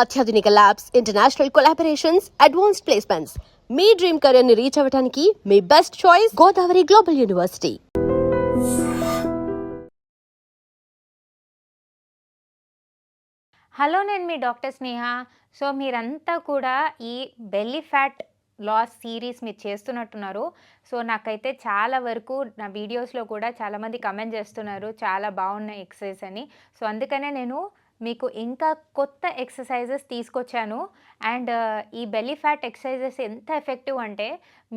అత్యాధునిక labs, international collaborations, advanced placements. మీ dream career ని రీచ్ అవ్వడానికి మీ best choice Godavari global university. Hello, నేను మీ డాక్టర్ స్నేహ. సో మీరంతా కూడా ఈ బెల్లీ ఫ్యాట్ లాస్ సిరీస్ మీరు చేస్తున్నట్టున్నారు. సో నాకైతే చాలా వరకు నా వీడియోస్లో కూడా చాలామంది కమెంట్ చేస్తున్నారు, చాలా బాగున్నాయి ఎక్సర్సైజ్ అని. సో అందుకనే నేను మీకు ఇంకా కొత్త ఎక్సర్సైజెస్ తీసుకొచ్చాను. అండ్ ఈ బెల్లీ ఫ్యాట్ ఎక్సర్సైజెస్ ఎంత ఎఫెక్టివ్ అంటే,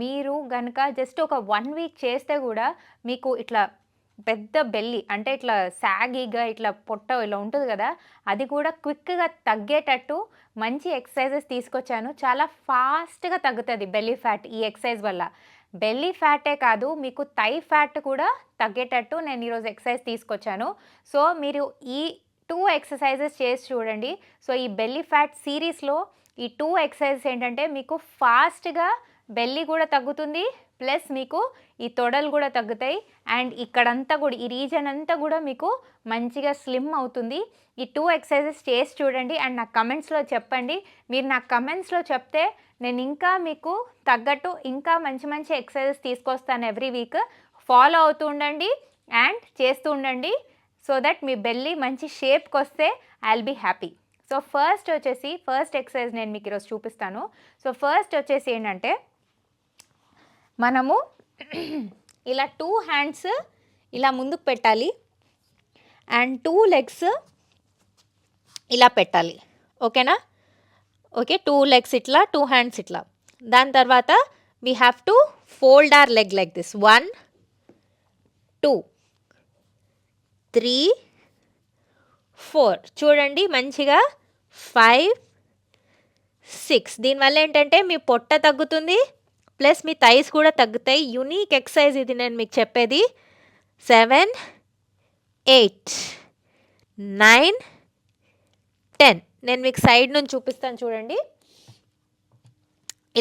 మీరు కనుక జస్ట్ ఒక 1 వీక్ చేస్తే కూడా మీకు ఇట్లా పెద్ద బెల్లి అంటే ఇట్లా సాగీగా ఇట్లా పొట్ట ఇలా ఉంటుంది కదా, అది కూడా క్విక్గా తగ్గేటట్టు మంచి ఎక్సర్సైజెస్ తీసుకొచ్చాను. చాలా ఫాస్ట్గా తగ్గుతుంది బెల్లీ ఫ్యాట్ ఈ ఎక్సర్సైజ్ వల్ల. బెల్లీ ఫ్యాటే కాదు, మీకు థై ఫ్యాట్ కూడా తగ్గేటట్టు నేను ఈరోజు ఎక్సర్సైజ్ తీసుకొచ్చాను. సో మీరు ఈ 2 ఎక్సర్సైజెస్ చేసి చూడండి. సో ఈ బెల్లీ ఫ్యాట్ సిరీస్లో ఈ 2 ఎక్సర్సైజెస్ ఏంటంటే మీకు ఫాస్ట్గా బెల్లీ కూడా తగ్గుతుంది, ప్లస్ మీకు ఈ తొడలు కూడా తగ్గుతాయి. అండ్ ఇక్కడంతా కూడా ఈ రీజన్ అంతా కూడా మీకు మంచిగా స్లిమ్ అవుతుంది. ఈ 2 ఎక్సర్సైజెస్ చేసి చూడండి అండ్ నాకు కమెంట్స్లో చెప్పండి. మీరు నాకు కమెంట్స్లో చెప్తే నేను ఇంకా మీకు తగ్గట్టు ఇంకా మంచి మంచి ఎక్సర్సైజెస్ తీసుకొస్తాను ఎవ్రీ వీక్. ఫాలో అవుతూ ఉండండి అండ్ చేస్తూ ఉండండి. సో దట్ మీ బెల్లీ మంచి షేప్కి వస్తే I will be happy. So first exercise నేను మీకు ఈరోజు చూపిస్తాను. సో ఫస్ట్ వచ్చేసి ఏంటంటే, మనము ఇలా 2 హ్యాండ్స్ ఇలా ముందుకు పెట్టాలి అండ్ 2 లెగ్స్ ఇలా పెట్టాలి. ఓకేనా? ఓకే, 2 లెగ్స్ ఇట్లా, 2 హ్యాండ్స్ ఇట్లా. దాని తర్వాత we have to fold hour leg like this. 1 2 3 4 చూడండి మంచిగా. 5 6. దీనివల్ల ఏంటంటే మీ పొట్ట తగ్గుతుంది, ప్లస్ మీ థైస్ కూడా తగ్గుతాయి. యూనిక్ ఎక్సర్సైజ్ ఇది నేను మీకు చెప్పేది. 7 8 9 10. నేను మీకు సైడ్ నుంచి చూపిస్తాను చూడండి.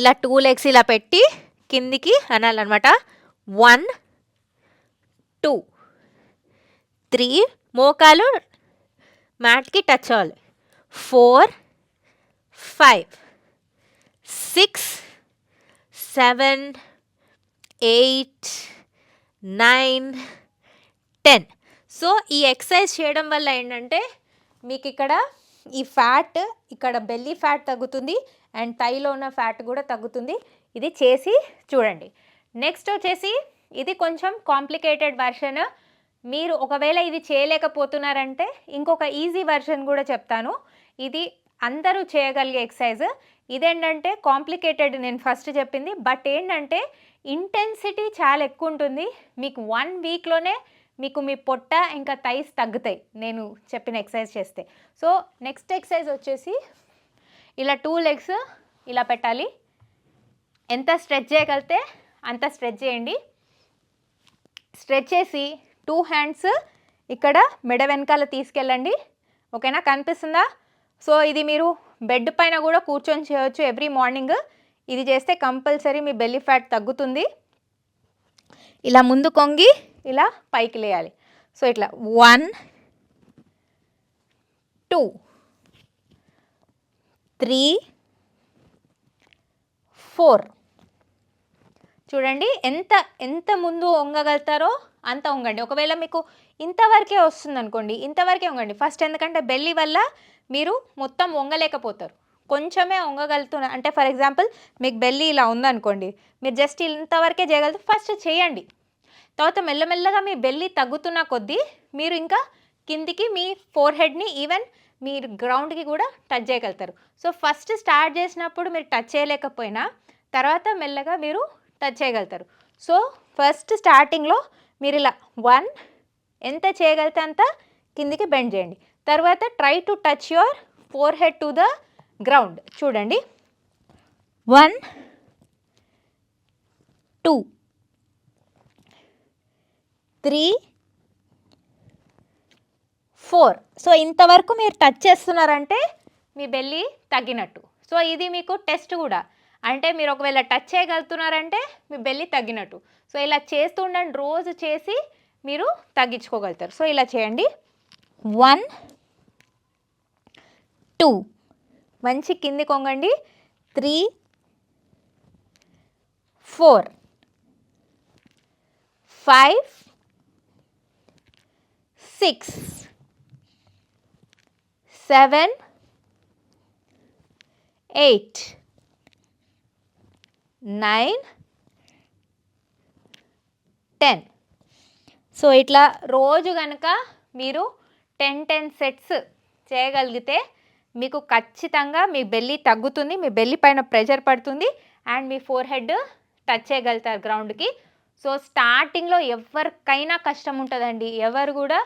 ఇలా 2 లెగ్స్ ఇలా పెట్టి కిందికి అనాలన్నమాట. 1 2 3 మోకాలు మ్యాట్కి టచ్ అవ్వాలి. 4 5 6 7 8 9 10. సో ఈ ఎక్సర్సైజ్ చేయడం వల్ల ఏంటంటే మీకు ఇక్కడ ఈ ఫ్యాట్, ఇక్కడ బెల్లీ ఫ్యాట్ తగ్గుతుంది అండ్ థైలో ఉన్న ఫ్యాట్ కూడా తగ్గుతుంది. ఇది చేసి చూడండి. నెక్స్ట్ వచ్చేసి ఇది కొంచెం కాంప్లికేటెడ్ వర్షన్. మీరు ఒకవేళ ఇది చేయలేకపోతున్నారంటే ఇంకొక ఈజీ వర్షన్ కూడా చెప్తాను. ఇది అందరూ చేయగలిగే ఎక్సర్సైజ్. ఇదేంటంటే కాంప్లికేటెడ్ నేను ఫస్ట్ చెప్పింది, బట్ ఏంటంటే ఇంటెన్సిటీ చాలా ఎక్కువ ఉంటుంది. మీకు 1 వీక్లోనే మీకు మీ పొట్ట ఇంకా థైస్ తగ్గుతాయి నేను చెప్పిన ఎక్సర్సైజ్ చేస్తే. సో నెక్స్ట్ ఎక్సర్సైజ్ వచ్చేసి ఇలా 2 లెగ్స్ ఇలా పెట్టాలి. ఎంత స్ట్రెచ్ చేయగలితే అంత స్ట్రెచ్ చేయండి. స్ట్రెచ్ చేసి 2 హ్యాండ్స్ ఇక్కడ మెడ వెనకాల తీసుకెళ్ళండి. ఓకేనా? కనిపిస్తుందా? సో ఇది మీరు బెడ్ పైన కూడా కూర్చొని చేయవచ్చు ఎవ్రీ మార్నింగ్. ఇది చేస్తే కంపల్సరీ మీ బెల్లీ ఫ్యాట్ తగ్గుతుంది. ఇలా ముందు కొంగి ఇలా పైకి లేయాలి. సో ఇట్లా 1 2 3 4. చూడండి ఎంత ముందు వంగగలుగుతారో అంత వంగండి. ఒకవేళ మీకు ఇంతవరకే వస్తుంది అనుకోండి, ఇంతవరకే వంగండి ఫస్ట్. ఎందుకంటే బెల్లీ వల్ల మీరు మొత్తం వంగలేకపోతారు, కొంచెమే వంగగలుగుతున్నారు. అంటే ఫర్ ఎగ్జాంపుల్ మీకు బెల్లీ ఇలా ఉందనుకోండి, మీరు జస్ట్ ఇంతవరకే చేయగలుగుతారు. ఫస్ట్ చేయండి. తర్వాత మెల్లమెల్లగా మీ బెల్లీ తగ్గుతున్న కొద్దీ మీరు ఇంకా కిందికి మీ ఫోర్ హెడ్ని ఈవెన్ మీరు గ్రౌండ్కి కూడా టచ్ చేయగలుగుతారు. సో ఫస్ట్ స్టార్ట్ చేసినప్పుడు మీరు టచ్ చేయలేకపోయినా తర్వాత మెల్లగా మీరు టచ్ చేయగలుగుతారు. సో ఫస్ట్ స్టార్టింగ్లో మీరు ఇలా 1 ఎంత చేయగలిగితే అంత కిందికి బెండ్ చేయండి. తర్వాత try to touch your four head to the ground. చూడండి 1 2 3 4. సో ఇంతవరకు మీరు టచ్ చేస్తున్నారంటే మీ బెల్లీ తగ్గినట్టు. సో ఇది మీకు టెస్ట్ కూడా. అంటే మీరు ఒకవేళ టచ్ చేయగలుగుతున్నారంటే మీ బెల్లీ తగ్గినట్టు. సో ఇలా చేస్తూ ఉండండి, రోజు చేసి మీరు తగ్గించుకోగలుగుతారు. సో ఇలా చేయండి. 1 2 మంచి కింది కొంగండి. 3 4 5 6 7 8 9 10. సో ఇట్లా రోజు కనుక మీరు 10 సెట్స్ చేయగలిగితే మీకు ఖచ్చితంగా మీ బెల్లీ తగ్గుతుంది, మీ బెల్లీ పైన ప్రెషర్ పడుతుంది and me four head touch చేయగలుగుతారు గ్రౌండ్కి. సో స్టార్టింగ్లో ఎవరికైనా కష్టం ఉంటుందండి, ఎవరు కూడా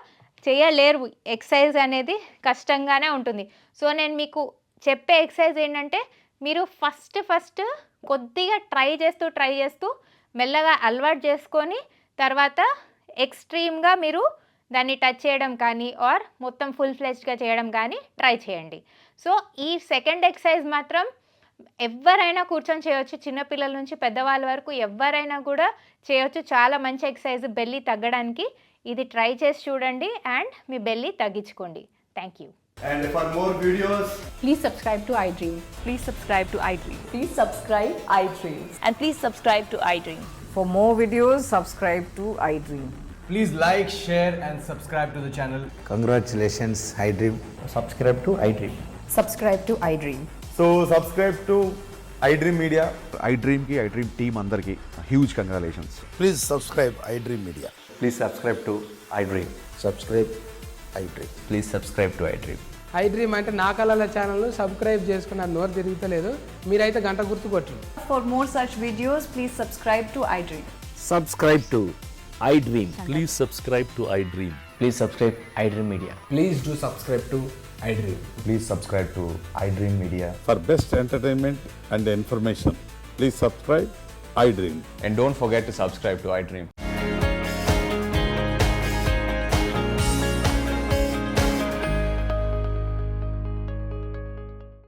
చేయలేరు. ఎక్సర్సైజ్ అనేది కష్టంగానే ఉంటుంది. సో నేను మీకు చెప్పే ఎక్సర్సైజ్ ఏంటంటే మీరు ఫస్ట్ కొద్దిగా ట్రై చేస్తూ మెల్లగా అలవాటు చేసుకొని తర్వాత ఎక్స్ట్రీమ్గా మీరు దాన్ని టచ్ చేయడం కానీ ఆర్ మొత్తం ఫుల్ ఫ్లెజ్డ్గా చేయడం కానీ ట్రై చేయండి. సో ఈ సెకండ్ ఎక్సర్సైజ్ మాత్రం ఎవరైనా కూర్చొని చేయొచ్చు, చిన్నపిల్లల నుంచి పెద్దవాళ్ళ వరకు ఎవరైనా కూడా చేయొచ్చు. చాలా మంచి ఎక్సర్సైజ్ బెల్లీ తగ్గడానికి. ఇది ట్రై చేసి చూడండి అండ్ మీ బెల్లీ తగ్గించుకోండి. Thank you. And for more videos, Please subscribe to iDream. Please subscribe to iDream. Please subscribe iDream. And please subscribe to iDream. For more videos, subscribe to iDream. Please like, share and subscribe to the channel. Congratulations, iDream. Subscribe to iDream. Subscribe to iDream. so subscribe to iDream Media. iDream team అందరికి huge congratulations. Please subscribe iDream Media. Please subscribe to iDream. Subscribe iDream. Please subscribe to iDream. iDream అంటే నా కళల channel subscribe చేసుకున్న నోరు తిరుగుతలేదు, మీరైతే గంట గుర్తు కొట్టండి. For more such videos, please subscribe to iDream. Subscribe to iDream. Please subscribe to iDream. Please subscribe iDream Media. Please do subscribe to iDream. Please subscribe to iDream Media. For best entertainment and information, please subscribe iDream. And don't forget to subscribe to iDream.